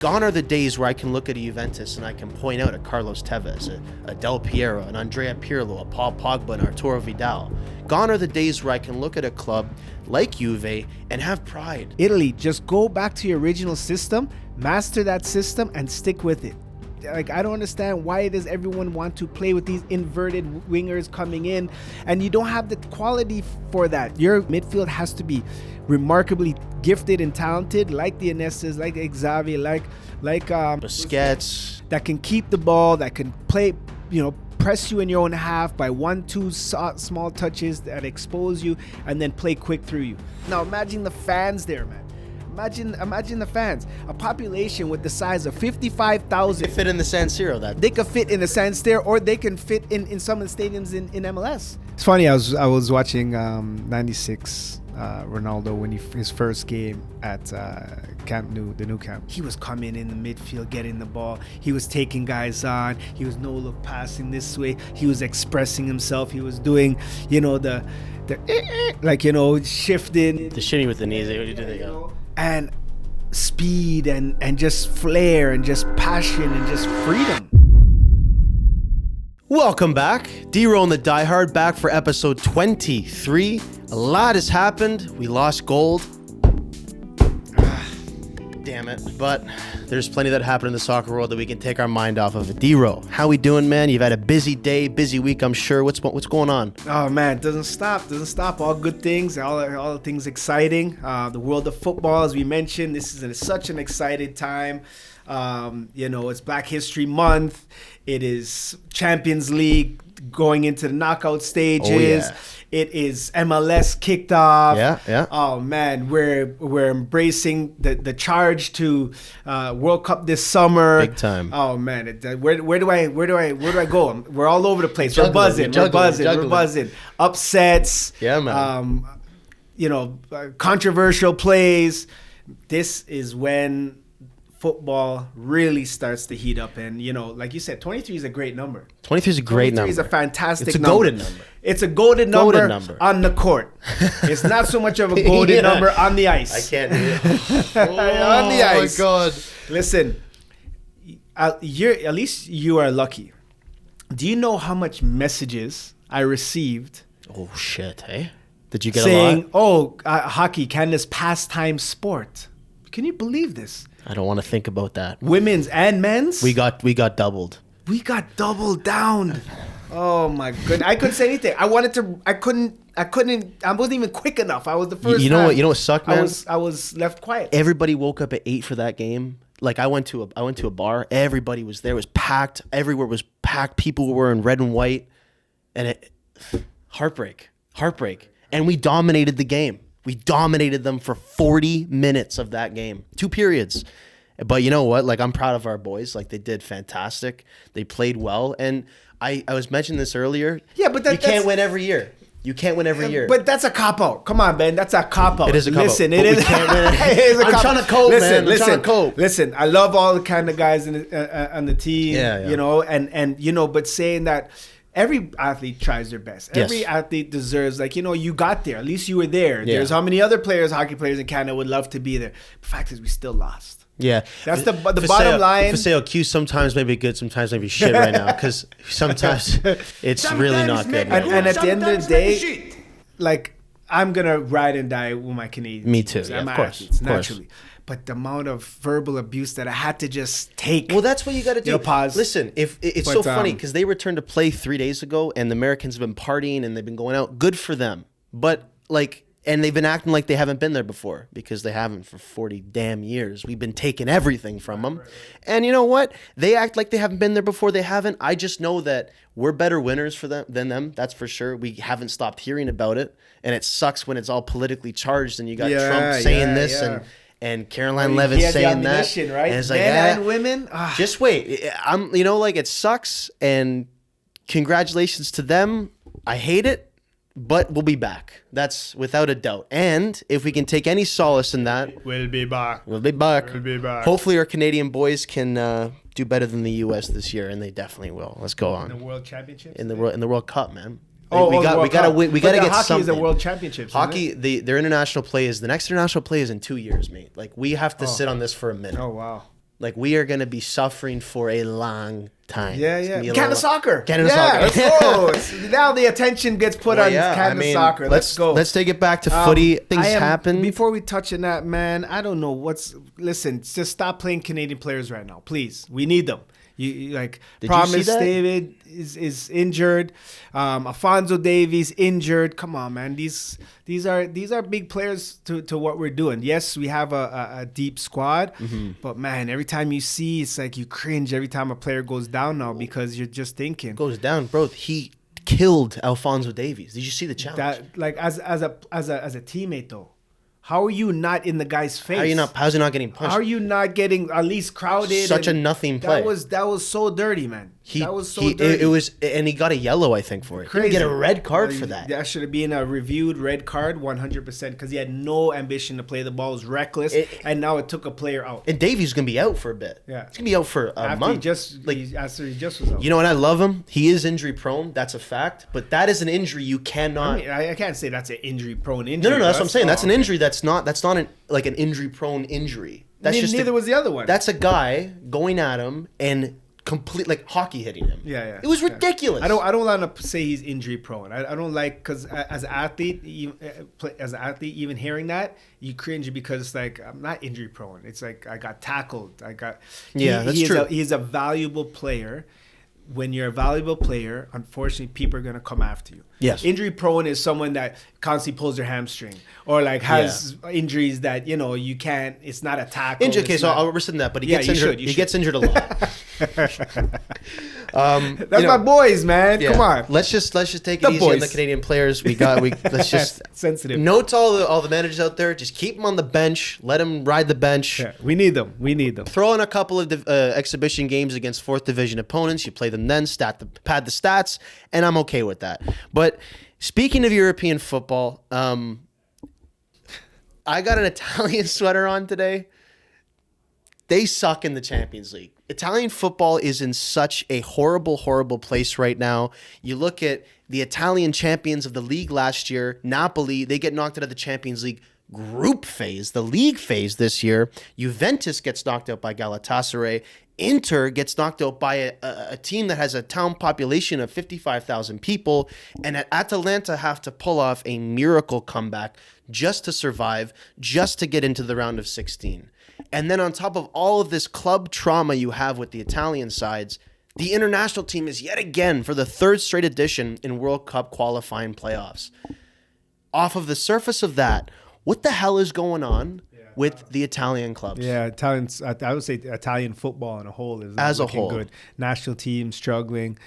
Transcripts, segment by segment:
Gone are the days where I can look at a Juventus and I can point out a Carlos Tevez, a Del Piero, an Andrea Pirlo, a Paul Pogba, and Arturo Vidal. Gone are the days where I can look at a club like Juve and have pride. Italy, just go back to your original system, master that system, and stick with it. Like, I don't understand why does everyone want to play with these inverted wingers coming in, and you don't have the quality for that. Your midfield has to be remarkably gifted and talented, like the Inestas, like Xavi, like Busquets, that can keep the ball, that can play, press you in your own half by 1-2 small touches that expose you, and then play quick through you. Now imagine the fans there, man. Imagine the fans. A population with the size of 55,000. They fit in the San Siro. They could fit in the San Siro, or they can fit in some of the stadiums in MLS. It's funny. I was watching '96 Ronaldo when his first game at Camp Nou, the new camp. He was coming in the midfield, getting the ball. He was taking guys on. He was no look passing this way. He was expressing himself. He was doing, the shifting. The shimmy with the knees. What do you do? They go. And speed and just flair and just passion and just freedom. Welcome back. DeRo and the Diehard back for episode 23. A lot has happened. We lost gold. Damn it. But there's plenty that happened in the soccer world that we can take our mind off of it. DeRo, how we doing, man? You've had a busy day, busy week, I'm sure. What's going on? Oh, man, it doesn't stop. All good things, all the things exciting. The world of football, as we mentioned, this is such an exciting time. It's Black History Month. It is Champions League going into the knockout stages. Oh, yeah. It is MLS kicked off. Yeah. Oh man, we're embracing the charge to World Cup this summer. Big time. Oh man, where do I go? We're all over the place. We're buzzing. Upsets. Yeah, man. Controversial plays. This is when football really starts to heat up, and like you said, 23 is a great number. 23 is a great number. 23 is a fantastic It's a number. goated number. It's a goated number on the court. It's not so much of a goated number on the ice. I can't do it. On the ice. Oh my God. Listen, at least you are lucky. Do you know how much messages I received? Oh shit! Hey, did you get saying, a lot? Hockey, Canada's pastime sport. Can you believe this? I don't want to think about that. Women's and men's. We got doubled. We got doubled down. Oh my goodness! I couldn't say anything. I couldn't. I wasn't even quick enough. I was the first. You know what sucked, man? I was left quiet. Everybody woke up at 8 for that game. Like I went to a bar. Everybody was there. It was packed. Everywhere was packed. People were wearing red and white, and heartbreak. And we dominated the game. We dominated them for 40 minutes of that game. 2 periods. But you know what? Like, I'm proud of our boys. Like, they did fantastic. They played well. And I was mentioning this earlier. Yeah, but you can't win every year. You can't win every year. But that's a cop-out. Come on, man. That's a cop-out. It is a cop-out. Listen, it is. We can't win. I'm trying to cope, man. I'm trying to cope. Listen, I love all the kind of guys on the team. Yeah. But saying that every athlete tries their best. Yes. Every athlete deserves, you got there. At least you were there. Yeah. There's how many other hockey players in Canada would love to be there. The fact is, we still lost. Yeah. That's the bottom line. Faseo Q sometimes may be good, sometimes may be shit right now, because sometimes it's really not good. And at the end of the day, I'm going to ride and die with my Canadians. Me too. Yeah, of course. Athletes, naturally. But the amount of verbal abuse that I had to just take. Well, that's what you got to do. Pause. Listen, it's so funny because they returned to play 3 days ago, and the Americans have been partying and they've been going out. Good for them. But and they've been acting like they haven't been there before, because they haven't for 40 damn years. We've been taking everything from them. Right. And you know what? They act like they haven't been there before. They haven't. I just know that we're better winners for them than them. That's for sure. We haven't stopped hearing about it. And it sucks when it's all politically charged and you got Trump saying this and Caroline Levin saying that. Right? And it's men and women. Just wait. It sucks, and congratulations to them. I hate it. But we'll be back. That's without a doubt. And if we can take any solace in that, we'll be back. Hopefully our Canadian boys can do better than the U.S. this year, and they definitely will. Let's go on. In the World Championships? In the World Cup, man. We got to get hockey something. Hockey is the World Championships. Hockey, their international play is the next international play is in 2 years, mate. We have to sit on this for a minute. Oh wow. Like, we are going to be suffering for a long time. Yeah. Canada soccer. Canada soccer. Let's go. Now the attention gets put on Canada soccer. Let's go. Let's take it back to footy. Things happen. Before we touch on that, man, I don't know listen, just stop playing Canadian players right now, please. We need them. You like Promise David is injured. Alphonso Davies injured. Come on, man. These are big players to what we're doing. Yes, we have a deep squad, but man, every time you see, it's like you cringe every time a player goes down now because you're just thinking goes down, bro. He killed Alphonso Davies. Did you see the challenge? That like as a teammate though. How are you not in the guy's face? How's he not getting punched? How are you not getting at least crowded? Such a nothing play. That was so dirty, man. That was so dirty. It was, and he got a yellow, I think, for it. Crazy. He didn't get a red card for that. That should have been a reviewed red card, 100%, because he had no ambition to play the ball. It was reckless, and now it took a player out. And Davies going to be out for a bit. Yeah, he's going to be out for a month. After he just was out. You know, and I love him. He is injury prone. That's a fact. But that is an injury you cannot. I mean, I can't say that's an injury prone injury. No. That's what I'm saying. That's an injury. That's not an injury prone injury. That's neither was the other one. That's a guy going at him and complete like hockey hitting him. Yeah. It was ridiculous. I don't want to say he's injury prone. I don't like because as an athlete, even hearing that you cringe because it's like I'm not injury prone. It's like I got tackled. That's true. He's a valuable player. When you're a valuable player, unfortunately, people are going to come after you. Yes. Injury prone is someone that constantly pulls their hamstring or like has injuries that, you can't, it's not a tackle. Injury case, I'll rescind that, but he gets injured. He gets injured a lot. That's my boys, man. Yeah. Come on. Let's just take it easy on the Canadian players. Let's just sensitive. Note to all the managers out there, just keep them on the bench. Let them ride the bench. Yeah, we need them. Throw in a couple of exhibition games against 4th division opponents. You play them then, pad the stats, and I'm okay with that. But speaking of European football, I got an Italian sweater on today. They suck in the Champions League. Italian football is in such a horrible, horrible place right now. You look at the Italian champions of the league last year, Napoli, they get knocked out of the Champions League group phase, the league phase this year. Juventus gets knocked out by Galatasaray. Inter gets knocked out by a team that has a town population of 55,000 people. And Atalanta have to pull off a miracle comeback just to survive, just to get into the round of 16. And then on top of all of this club trauma you have with the Italian sides, the international team is yet again, for the 3rd straight edition, in World Cup qualifying playoffs. Off of the surface of that, what the hell is going on with the Italian clubs? Yeah, I would say Italian football in a whole is not looking good. National team struggling,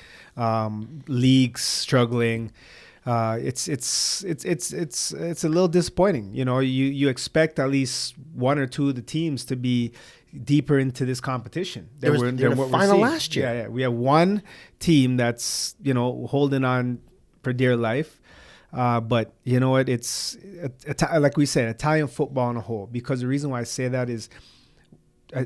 leagues struggling. It's a little disappointing. You expect at least one or two of the teams to be deeper into this competition. They were in the final last year. Yeah. We have one team that's holding on for dear life. But you know what? It's like we said, Italian football on a whole. Because the reason why I say that is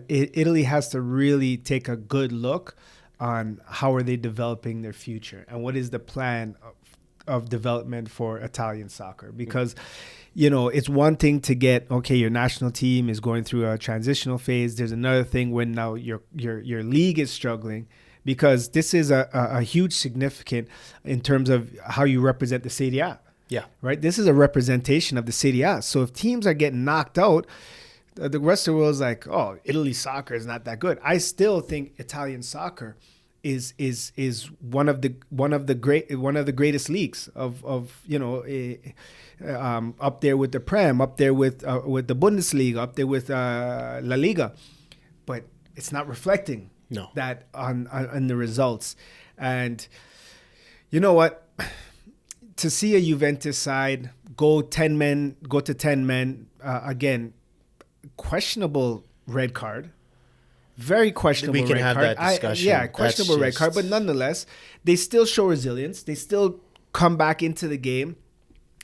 Italy has to really take a good look on how are they developing their future and what is the plan of development for Italian soccer. Because it's one thing to get your national team is going through a transitional phase. There's another thing when now your league is struggling. Because this is a huge significant in terms of how you represent the Serie A. Yeah. Right? This is a representation of the Serie A. So if teams are getting knocked out, the rest of the world is like, oh, Italy soccer is not that good. I still think Italian soccer is one of the greatest leagues of up there with the Prem, up there with the Bundesliga, up there with La Liga. But it's not reflecting. No. That on the results. And you know what? To see a Juventus side go to 10 men, again, questionable red card. Very questionable red card. We can have that discussion. Questionable red card. But nonetheless, they still show resilience. They still come back into the game.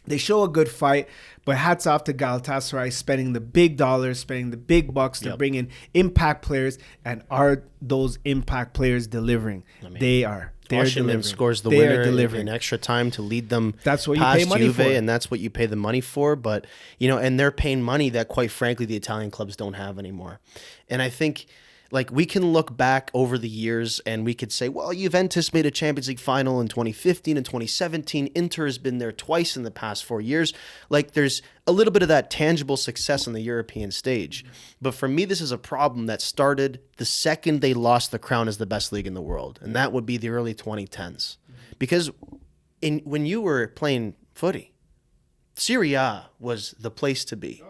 They show a good fight, but hats off to Galatasaray spending the big dollars, spending the big bucks to bring in impact players. And are those impact players delivering? They are. They're delivering. Scores the winner in extra time to lead them. That's what you pay money for, and that's what you pay the money for. But and they're paying money that, quite frankly, the Italian clubs don't have anymore. And I think like we can look back over the years and we could say, well, Juventus made a Champions League final in 2015 and 2017. Inter has been there twice in the past 4 years. Like there's a little bit of that tangible success on the European stage. But for me, this is a problem that started the second they lost the crown as the best league in the world. And that would be the early 2010s. Because when you were playing footy, Serie A was the place to be.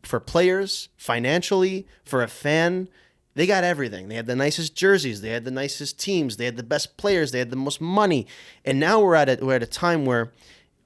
For players, financially, for a fan, they got everything. They had the nicest jerseys. They had the nicest teams. They had the best players. They had the most money. And now we're at a time where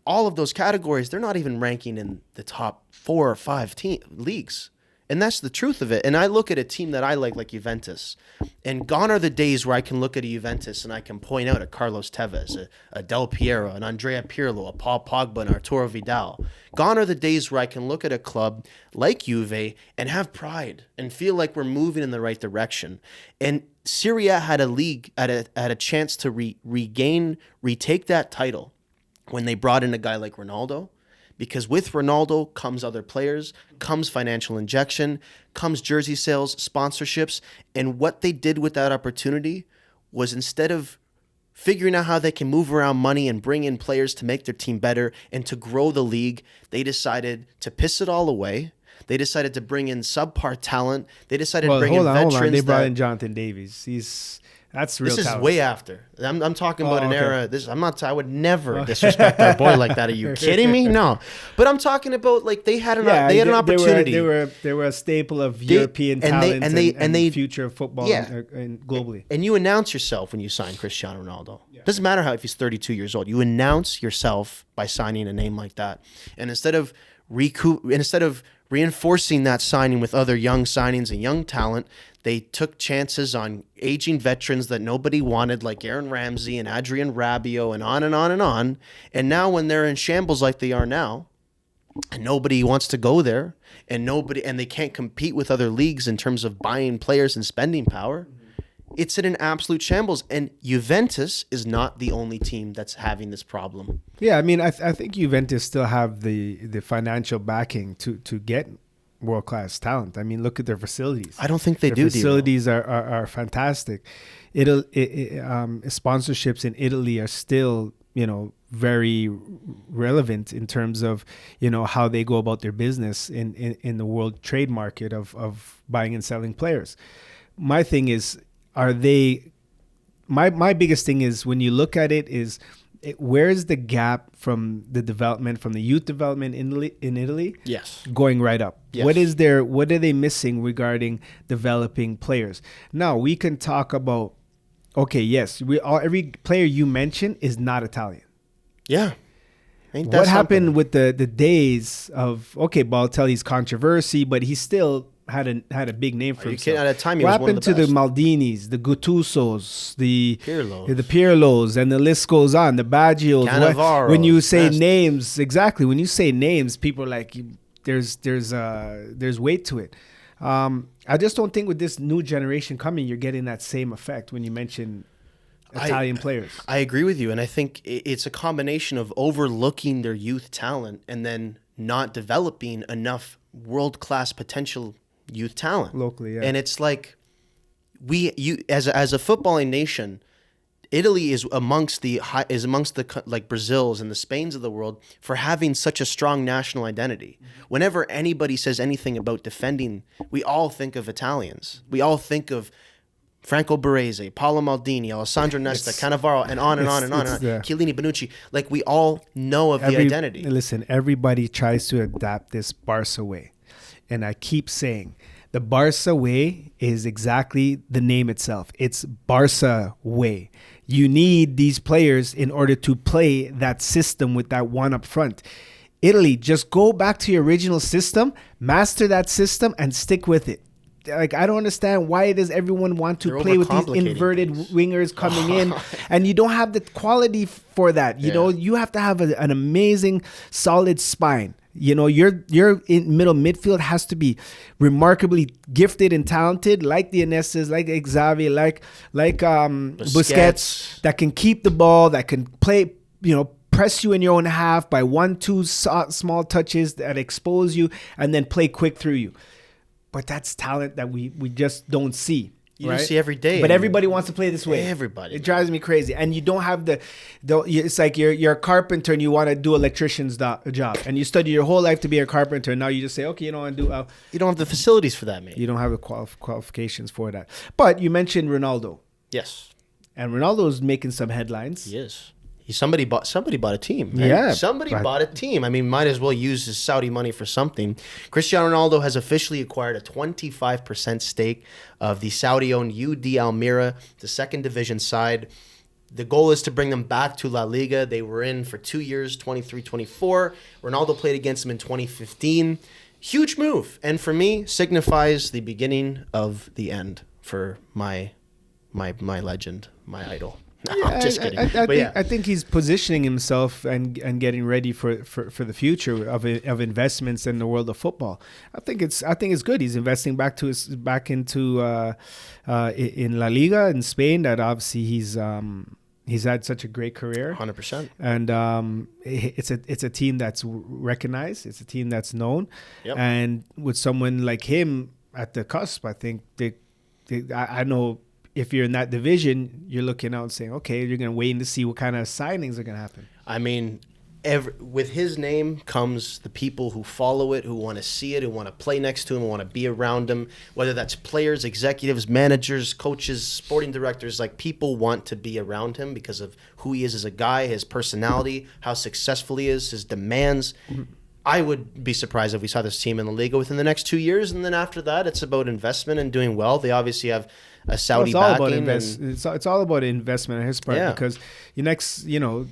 all of those categories, they're not even ranking in the top 4 or 5 leagues. And that's the truth of it. And I look at a team that I like Juventus. And gone are the days where I can look at a Juventus and I can point out a Carlos Tevez, a Del Piero, an Andrea Pirlo, a Paul Pogba, an Arturo Vidal. Gone are the days where I can look at a club like Juve and have pride and feel like we're moving in the right direction. And Serie A had a chance to retake that title when they brought in a guy like Ronaldo. Because with Ronaldo comes other players, comes financial injection, comes jersey sales, sponsorships. And what they did with that opportunity was, instead of figuring out how they can move around money and bring in players to make their team better and to grow the league, they decided to piss it all away. They decided to bring in subpar talent. They decided to bring in veterans. Hold on. They brought in Jonathan Davies. That's real. This talent. Is way after. I'm talking about an era. I would never disrespect our boy like that. Are you kidding me? No. But I'm talking about, like, they had an opportunity. They were a staple of European talent and future of football and globally. And you announce yourself when you sign Cristiano Ronaldo. Yeah. Doesn't matter if he's 32 years old. You announce yourself by signing a name like that. And instead of reinforcing that signing with other young signings and young talent, they took chances on aging veterans that nobody wanted, like Aaron Ramsey and Adrian Rabiot, and on and on and on. And now when they're in shambles like they are now, and nobody wants to go there, and they can't compete with other leagues in terms of buying players and spending power, it's in an absolute shambles. And Juventus is not the only team that's having this problem. Yeah, I mean, I think Juventus still have the financial backing to get world-class talent. I mean, look at their facilities. I don't think they do. Their facilities are fantastic. Sponsorships in Italy are still, very relevant in terms of, how they go about their business in the world trade market of buying and selling players. My thing is, my biggest thing is, when you look at it, is where's the gap from the development, from the youth development in Italy? Yes. Going right up. Yes. What are they missing regarding developing players? Now, we can talk about, okay, yes, every player you mentioned is not Italian. Yeah. What happened with the days of, okay, Botelho's controversy, but he still had a big name for himself. At a time, he what was one of happened the to best. the Maldinis, the Gattusos, the Pirlos, and the list goes on, the Baggios. Cannavaro, when you say names, exactly. When you say names, people are like, there's weight to it. I just don't think with this new generation coming, you're getting that same effect when you mention Italian players. I agree with you, and I think it's a combination of overlooking their youth talent and then not developing enough world-class potential youth talent locally. Yeah. And it's like as a footballing nation, Italy is amongst the like Brazils and the Spains of the world for having such a strong national identity. Whenever anybody says anything about defending, we all think of Italians. We all think of Franco Baresi, Paolo Maldini, Alessandro Nesta, Cannavaro, and on and on and on. Chiellini, Bonucci. Like, we all know of the identity. Listen, everybody tries to adapt this Barça way. And I keep saying, the Barça way is exactly the name itself. It's Barça way. You need these players in order to play that system with that one up front. Italy, just go back to your original system, master that system, and stick with it. Like, I don't understand, why does everyone want to play with these inverted wingers coming in, and you don't have the quality for that. You have to have an amazing, solid spine. Your in middle midfield has to be remarkably gifted and talented, like the Inestas, like Xavi, like Busquets, that can keep the ball, that can play, press you in your own half by 1-2 small touches that expose you, and then play quick through you. But that's talent that we just don't see. You don't see every day. But everybody wants to play this way. Everybody. It drives me crazy. And you don't have it's like you're a carpenter and you want to do electrician's job. And you study your whole life to be a carpenter. And now you just say, okay, you know, you don't have the facilities for that, mate. You don't have the qualifications for that. But you mentioned Ronaldo. Yes. And Ronaldo's making some headlines. He is. Somebody bought a team. Man. Yeah. Somebody bought a team. I mean, might as well use his Saudi money for something. Cristiano Ronaldo has officially acquired a 25% stake of the Saudi-owned UD Almería, the second division side. The goal is to bring them back to La Liga. They were in for 2 years, 23-24. Ronaldo played against them in 2015. Huge move. And for me, signifies the beginning of the end for my legend, my idol. No, I'm just kidding. I think he's positioning himself and getting ready for the future of investments in the world of football. I think it's good. He's investing back into in La Liga in Spain. That obviously he's had such a great career. 100%. And it's a team that's recognized. It's a team that's known. Yep. And with someone like him at the cusp, I think I know. If you're in that division, you're looking out and saying, okay, you're going to wait to see what kind of signings are going to happen. I mean, with his name comes the people who follow it, who want to see it, who want to play next to him, who want to be around him, whether that's players, executives, managers, coaches, sporting directors. Like, people want to be around him because of who he is as a guy, his personality, how successful he is, his demands. Mm-hmm. I would be surprised if we saw this team in the Liga within the next 2 years. And then after that, it's about investment and doing well. They obviously have a Saudi backing. It's all about investment on his part because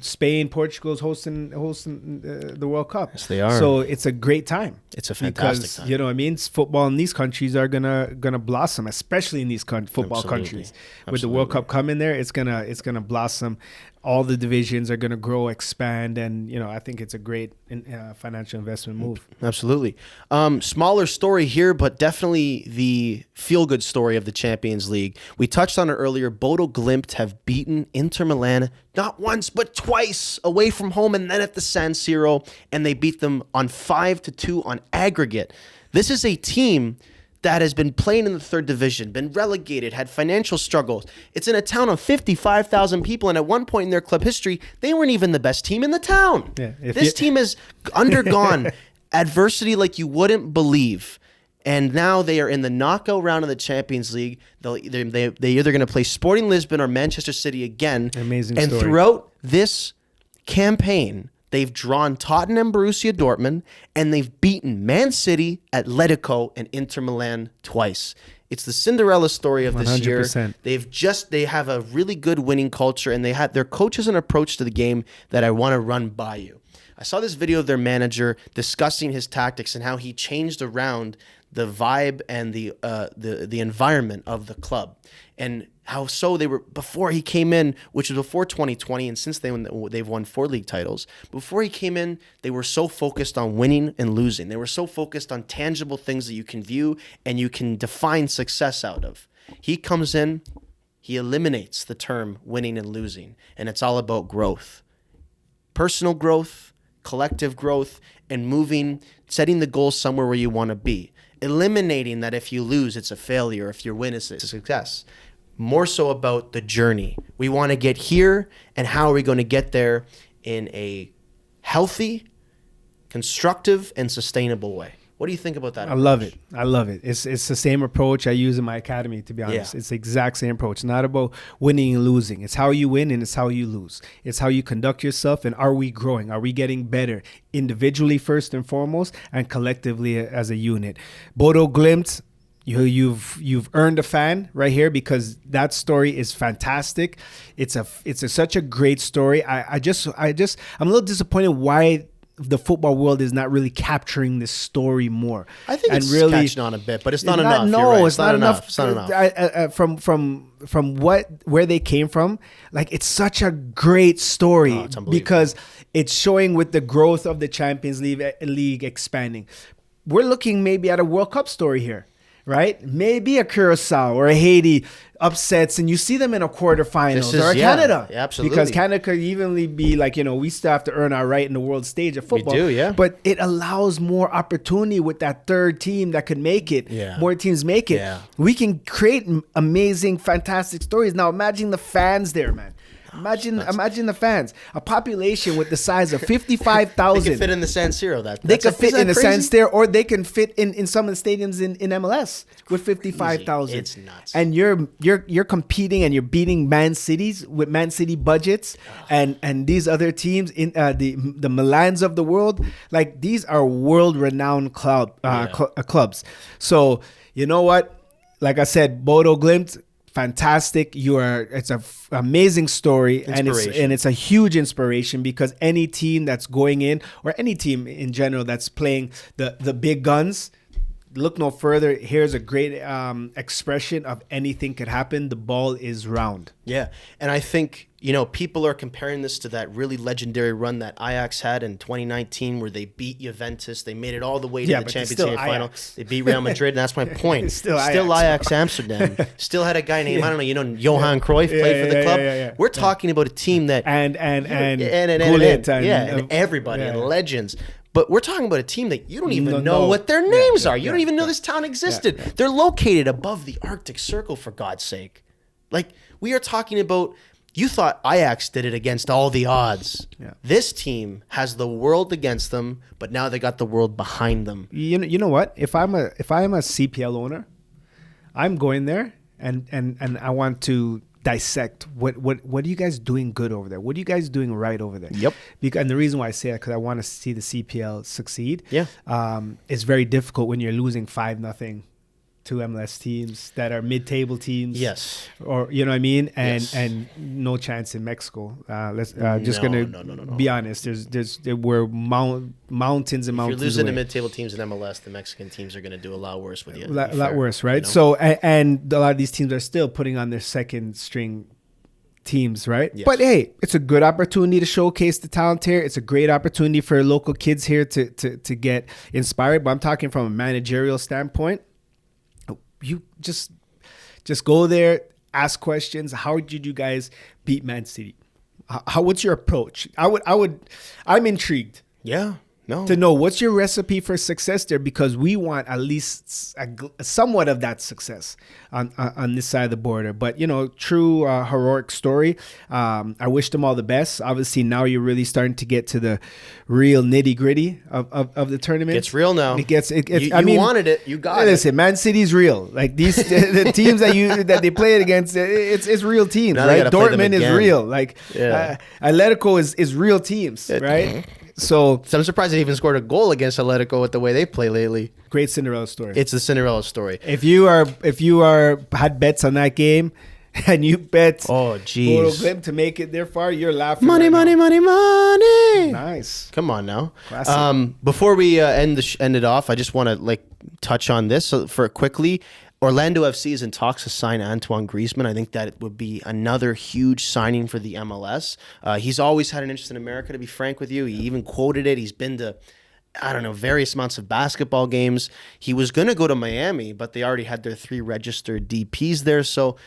Spain, Portugal's hosting the World Cup. Yes, they are. So it's a great time. It's a fantastic time. You know what I mean? Football in these countries are gonna blossom, especially in these football countries. With the World Cup coming there, it's gonna blossom. All the divisions are going to grow, expand, and I think it's a great financial investment move. Absolutely. Smaller story here, but definitely the feel-good story of the Champions League. We touched on it earlier. Bodø Glimt have beaten Inter Milan not once but twice away from home, and then at the San Siro, and they beat them on 5-2 on aggregate. This is a team that has been playing in the third division, been relegated, had financial struggles. It's in a town of 55,000 people, and at one point in their club history, they weren't even the best team in the town. Yeah, this team has undergone adversity like you wouldn't believe, and now they are in the knockout round of the Champions League. They're either going to play Sporting Lisbon or Manchester City again. Amazing and story. Throughout this campaign, they've drawn Tottenham, Borussia Dortmund, and they've beaten Man City, Atletico, and Inter Milan twice. It's the Cinderella story of this 100%. year. They have a really good winning culture, and their coach has an approach to the game that I want to run by you. I saw this video of their manager discussing his tactics and how he changed around the vibe and the environment of the club, and how so they were before he came in, which was before 2020, and since they've won 4 league titles. Before he came in, they were so focused on winning and losing. They were so focused on tangible things that you can view and you can define success out of. He comes in, he eliminates the term winning and losing, and it's all about growth. Personal growth, collective growth, and moving, setting the goal somewhere where you want to be. Eliminating that if you lose, it's a failure. If you win, it's a success. More so about the journey. We want to get here, and how are we going to get there in a healthy, constructive, and sustainable way? What do you think about that? I love it. It's the same approach I use in my academy, to be honest. Yeah. It's the exact same approach. It's not about winning and losing. It's how you win and it's how you lose. It's how you conduct yourself, and are we growing? Are we getting better individually first and foremost, and collectively as a unit? Bodø Glimt, you've earned a fan right here, because that story is fantastic. It's such a great story. I'm a little disappointed why the football world is not really capturing this story more. I think it's really catching on a bit, but it's not enough. No, right. it's not enough. It's not enough. From where they came from, like, it's such a great story, because it's showing with the growth of the Champions League expanding. We're looking maybe at a World Cup story here. right? Maybe a Curacao or a Haiti upsets, and you see them in a quarterfinals, or a Canada. Yeah, absolutely. Because Canada could evenly be like, we still have to earn our right in the world stage of football. We do, yeah. But it allows more opportunity with that third team that could make it. Yeah. More teams make it. Yeah. We can create amazing, fantastic stories. Now imagine the fans there, man. Imagine the fans. A population with the size of 55,000. They could fit in the San Siro. They could fit in the San Siro, or they can fit in some of the stadiums in MLS with 55,000. It's nuts. And you're competing and you're beating Man Cities with Man City budgets and these other teams in the Milans of the world. Like, these are world renowned clubs. So you know what? Like I said, Bodo Glimt. Fantastic. It's an amazing story, and it's a huge inspiration, because any team that's going in, or any team in general that's playing the big guns, look no further. Here's a great expression of anything could happen. The ball is round. Yeah. And I think, people are comparing this to that really legendary run that Ajax had in 2019, where they beat Juventus. They made it all the way to the Champions League final. They beat Real Madrid, and that's my point. Still Ajax Amsterdam. Still had a guy named, Johan Cruyff played for the club. Yeah. We're talking about a team that... And Gullit and everybody, and legends. But we're talking about a team that you don't even know what their names are. You don't even know this town existed. They're located above the Arctic Circle, for God's sake. Like, we are talking about... You thought Ajax did it against all the odds. Yeah. This team has the world against them, but now they got the world behind them. You know what? If I'm a CPL owner, I'm going there and I want to dissect what are you guys doing good over there? What are you guys doing right over there? Yep. And the reason why I say that, because I want to see the CPL succeed. Yeah. It's very difficult when you're losing 5-0 to MLS teams that are mid-table teams. Yes. Or, you know what I mean? And no chance in Mexico. Be honest. There were mountains and mountains. If you're losing away. to mid-table teams in MLS, the Mexican teams are going to do a lot worse with you. A lot worse, right? So, and a lot of these teams are still putting on their second string teams, right? Yes. But hey, it's a good opportunity to showcase the talent here. It's a great opportunity for local kids here to get inspired. But I'm talking from a managerial standpoint. You just go there, ask questions. How did you guys beat Man City? What's your approach? I'm intrigued. Yeah. No. To know what's your recipe for success there, because we want at least somewhat of that success on this side of the border. But, true heroic story. I wish them all the best. Obviously, now you're really starting to get to the real nitty gritty of the tournament. It's real now. You wanted it. You got it. Listen, Man City's real. Like these the teams that they play against, it's real teams, now right? Dortmund is real. Like Atletico is real teams, right? So I'm surprised they even scored a goal against Atletico with the way they play lately. Great Cinderella story. It's the Cinderella story. If you had bets on that game and you bet Bodo Glimt to make it there far, you're laughing. Money. Nice. Come on now. Classic. Before we end it off, I just want to touch on this for quickly. Orlando FC is in talks to sign Antoine Griezmann. I think that it would be another huge signing for the MLS. He's always had an interest in America, to be frank with you. He even quoted it. He's been to, various amounts of basketball games. He was going to go to Miami, but they already had their 3 registered DPs there. So,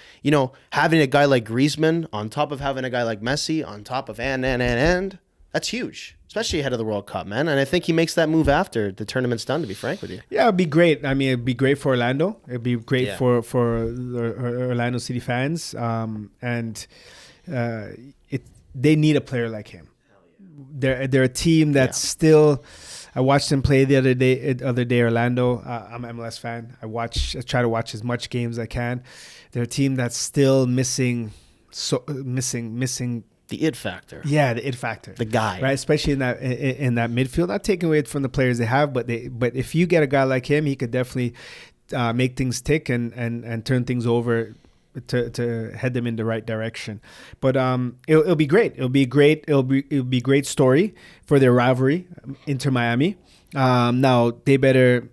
having a guy like Griezmann on top of having a guy like Messi on top of and that's huge, especially ahead of the World Cup, man. And I think he makes that move after the tournament's done, to be frank with you. Yeah, it'd be great. I mean, it'd be great for Orlando. It'd be great for Orlando City fans. They need a player like him. They're a team that's still... I watched them play the other day, Orlando. I'm an MLS fan. I try to watch as much games as I can. They're a team that's still missing the it factor. Yeah, the it factor. The guy. Right, especially in that midfield. Not taking away from the players they have, but if you get a guy like him, he could definitely make things tick and turn things over to head them in the right direction. But it'll be great. It'll be a great story for their rivalry, Inter Miami. Now they better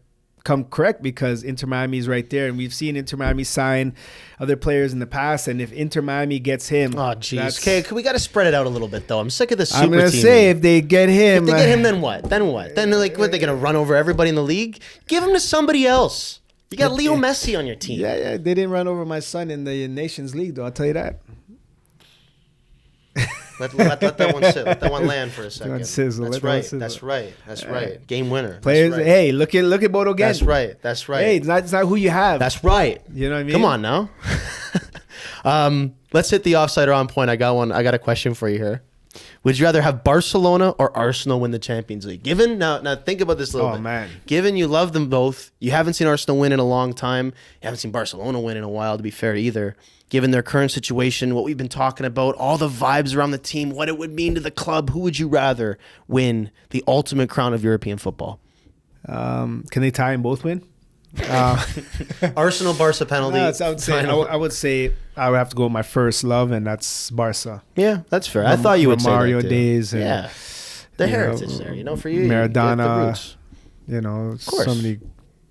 come correct, because Inter Miami is right there, and we've seen Inter Miami sign other players in the past, and if Inter Miami gets him, oh jeez, okay, we got to spread it out a little bit though. I'm sick of this super team. I'm gonna say if they get him, then what? Then what? Then what? They're gonna run over everybody in the league? Give him to somebody else. You got Leo Messi on your team. Yeah. They didn't run over my son in the Nations League, though. I'll tell you that. Let that one sit. Let that one land for a second. Sizzle. That's right. Game winner. Players. Right. Hey, look at Bodo again. That's right. Hey, it's not who you have. That's right. You know what I mean? Come on now. Let's hit the offside or on point. I got a question for you here. Would you rather have Barcelona or Arsenal win the Champions League? Given now think about this a little bit. Man. Given you love them both, you haven't seen Arsenal win in a long time. You haven't seen Barcelona win in a while, to be fair either. Given their current situation, what we've been talking about, all the vibes around the team, what it would mean to the club, who would you rather win the ultimate crown of European football? Can they tie and both win? Arsenal, Barça penalty. I would say I would have to go with my first love, and that's Barça. Yeah, that's fair. I thought you would say Mario that too. days. And, yeah, the heritage there. For you, Maradona. Of course. Somebody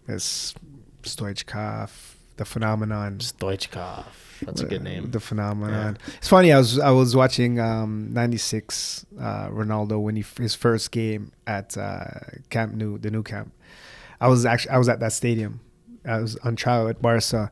is Stoichkov, the phenomenon. Stoichkov. That's a good name. The phenomenon. Yeah. It's funny. I was watching '96 Ronaldo when his first game at Camp Nou, the new camp. I was at that stadium. I was on trial at Barça,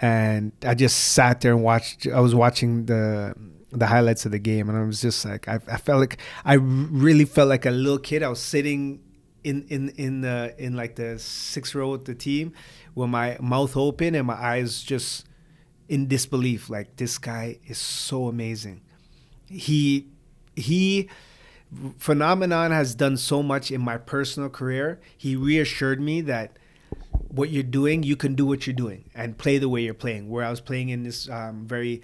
and I just sat there and watched. I was watching the highlights of the game, and I was just like, I really felt like a little kid. I was sitting in like the sixth row with the team, with my mouth open and my eyes just in disbelief. Like, this guy is so amazing. He Phenomenon has done so much in my personal career. He reassured me that what you're doing, you can do what you're doing and play the way you're playing. Where I was playing in this very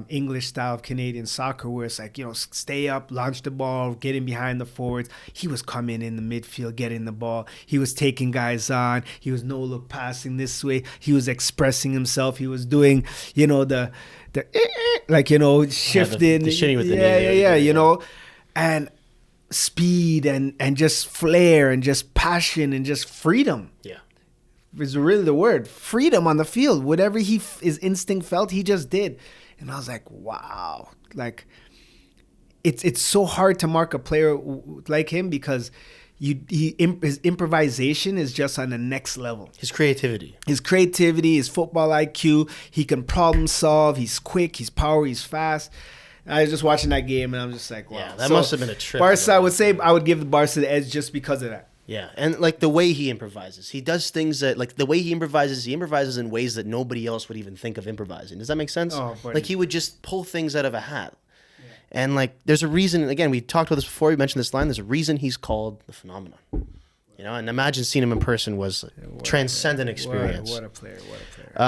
English style of Canadian soccer, where it's like, stay up, launch the ball, get in behind the forwards. He was coming in the midfield, getting the ball. He was taking guys on. He was no-look passing this way. He was expressing himself. He was doing, shifting. The shitting with the knee. And speed and just flair and just passion and just freedom. Yeah. Is really the word. Freedom on the field. Whatever his instinct felt, he just did. And I was like, wow. Like, it's so hard to mark a player like him because his improvisation is just on the next level. His creativity, his football IQ. He can problem solve. He's quick. He's power. He's fast. I was just watching that game, and I'm just like, wow. Yeah, that must have been a trip. Barça, I would say I would give the Barça the edge just because of that. Yeah, and like the way he improvises. He does things that, like the way he improvises in ways that nobody else would even think of improvising. Does that make sense? Oh, like he would just pull things out of a hat. Yeah. And like there's a reason, again, we talked about this before, we mentioned this line, there's a reason he's called the phenomenon. And imagine seeing him in person was a transcendent experience. What a player.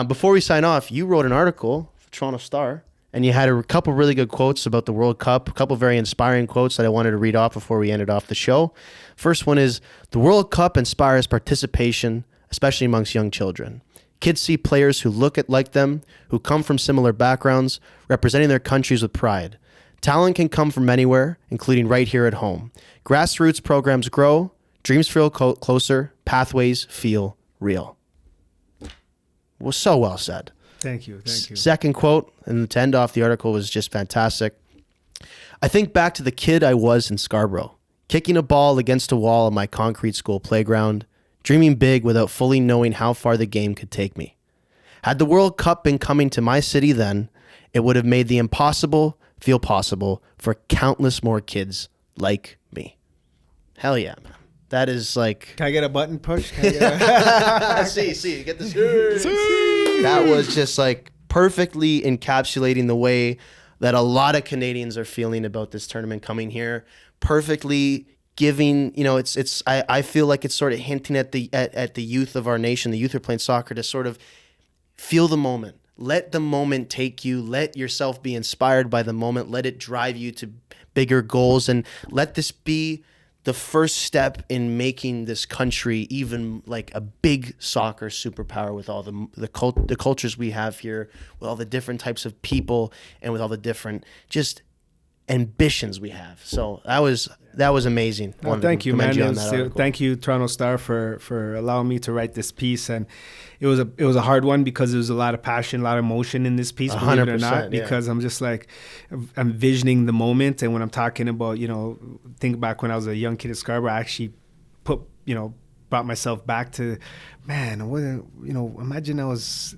Before we sign off, you wrote an article for Toronto Star. And you had a couple really good quotes about the World Cup, a couple very inspiring quotes that I wanted to read off before we ended off the show. First one is, the World Cup inspires participation, especially amongst young children. Kids see players who look like them, who come from similar backgrounds, representing their countries with pride. Talent can come from anywhere, including right here at home. Grassroots programs grow, dreams feel closer, pathways feel real. Well, so well said. Thank you. Second quote, and to end off the article was just fantastic. I think back to the kid I was in Scarborough, kicking a ball against a wall on my concrete school playground, dreaming big without fully knowing how far the game could take me. Had the World Cup been coming to my city then, it would have made the impossible feel possible for countless more kids like me. Hell yeah, man. That is like... Can I get a button push? See, get this. That was just like perfectly encapsulating the way that a lot of Canadians are feeling about this tournament coming here. Perfectly giving, I feel like it's sort of hinting at the youth of our nation, the youth who are playing soccer, to sort of feel the moment. Let the moment take you. Let yourself be inspired by the moment. Let it drive you to bigger goals, and let this be the first step in making this country even like a big soccer superpower, with all the cultures we have here, with all the different types of people, and with all the different just ambitions we have. So that was amazing. Well, thank you, man. Thank you, Toronto Star, for allowing me to write this piece. And it was a hard one because there was a lot of passion, a lot of emotion in this piece, believe it or not, because I'm just like, I'm envisioning the moment. And when I'm talking about, think back when I was a young kid at Scarborough, I actually put, brought myself back to, man, imagine I was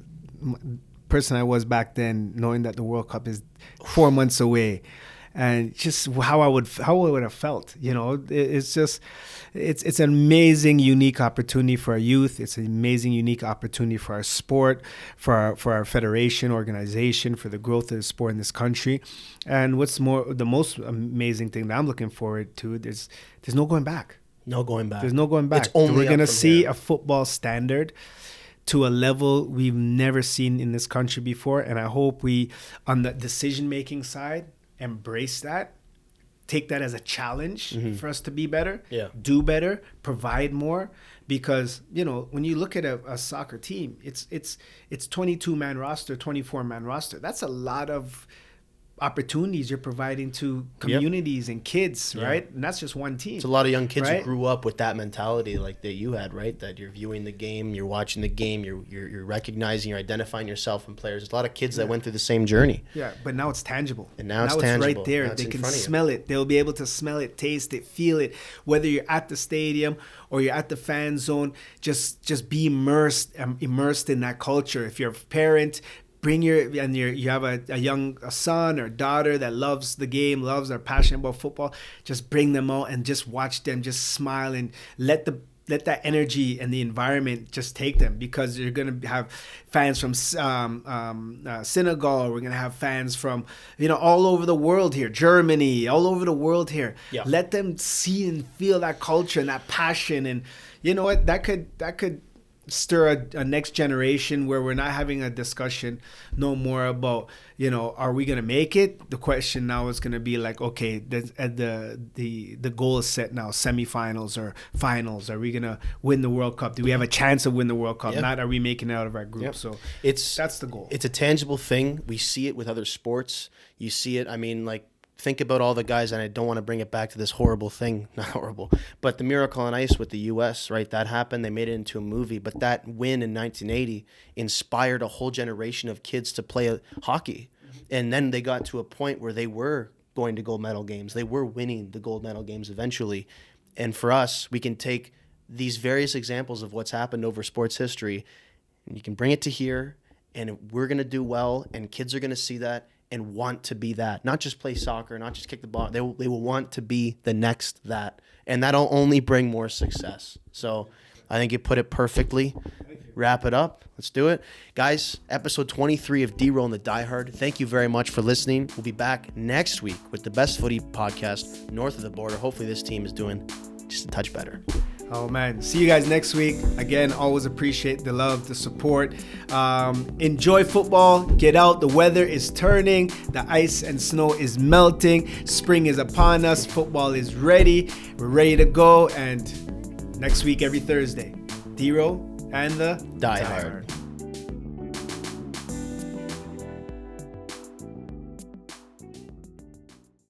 person I was back then, knowing that the World Cup is 4 months away, and just how I would have felt. It's an amazing, unique opportunity for our youth. It's an amazing, unique opportunity for our sport, for our federation, organization, for the growth of the sport in this country. And the most amazing thing that I'm looking forward to, there's no going back. No going back. There's no going back. We're going to see a football standard to a level we've never seen in this country before. And I hope we, on the decision-making side, embrace that, take that as a challenge for us to be better, do better, provide more. Because, when you look at a soccer team, it's 22-man roster, 24-man roster. That's a lot of opportunities you're providing to communities and kids, right? And that's just one team. It's a lot of young kids who grew up with that mentality like that you had, right? That you're viewing the game, you're watching the game, you're recognizing, you're identifying yourself in players. There's a lot of kids that went through the same journey. Yeah, but now it's tangible. And now it's tangible. Right there. They can smell it. They'll be able to smell it, taste it, feel it. Whether you're at the stadium or you're at the fan zone, just be immersed in that culture. If you're a parent, you have a son or daughter that loves the game, are passionate about football, just bring them out and just watch them just smile and let that energy and the environment just take them, because you're going to have fans from Senegal. We're going to have fans from, all over the world here, Germany, all over the world here. Yeah. Let them see and feel that culture and that passion. And you know what, that could stir a next generation where we're not having a discussion no more about, are we going to make it? The question now is going to be like, okay, the goal is set now, semifinals or finals. Are we going to win the World Cup? Do we have a chance to win the World Cup? Not are we making it out of our group? So that's the goal. It's a tangible thing. We see it with other sports. You see it. I mean, like, think about all the guys, and I don't want to bring it back to this horrible thing, not horrible, but the Miracle on Ice with the U.S., right? That happened. They made it into a movie, but that win in 1980 inspired a whole generation of kids to play hockey. And then they got to a point where they were going to gold medal games. They were winning the gold medal games eventually. And for us, we can take these various examples of what's happened over sports history, and you can bring it to here, and we're going to do well, and kids are going to see that and want to be that, not just play soccer, not just kick the ball. They will want to be the next that, and that'll only bring more success. So I think you put it perfectly. Wrap it up. Let's do it. Guys, episode 23 of DeRo and the Diehard. Thank you very much for listening. We'll be back next week with the best footy podcast north of the border. Hopefully this team is doing just a touch better. Oh man, see you guys next week. Again, always appreciate the love, the support. Enjoy football, get out. The weather is turning, the ice and snow is melting, spring is upon us, football is ready, we're ready to go. And next week, every Thursday, DeRo and the Diehard.